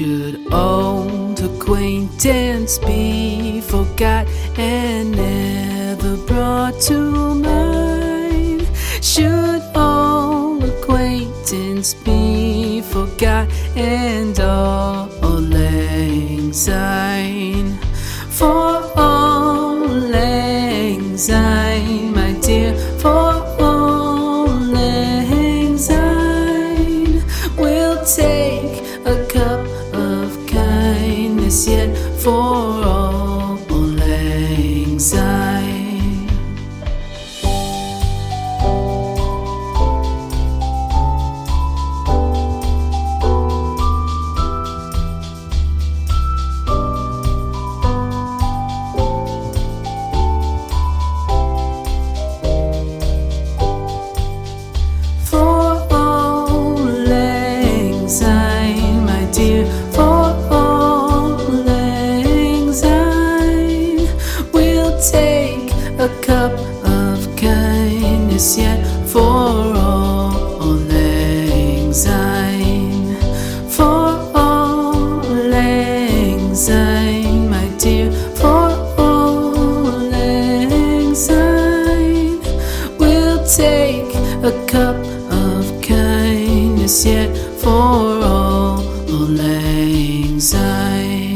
Should old acquaintance be forgot and never brought to mind? Should old acquaintance be forgot and all lang syne? For auld lang syne, my dear, for auld lang syne, we'll take a cup of kindness yet for auld lang syne. Take a cup of kindness yet for auld lang syne. For auld lang syne, my dear, for auld lang syne, we'll take a cup of kindness yet for auld lang syne.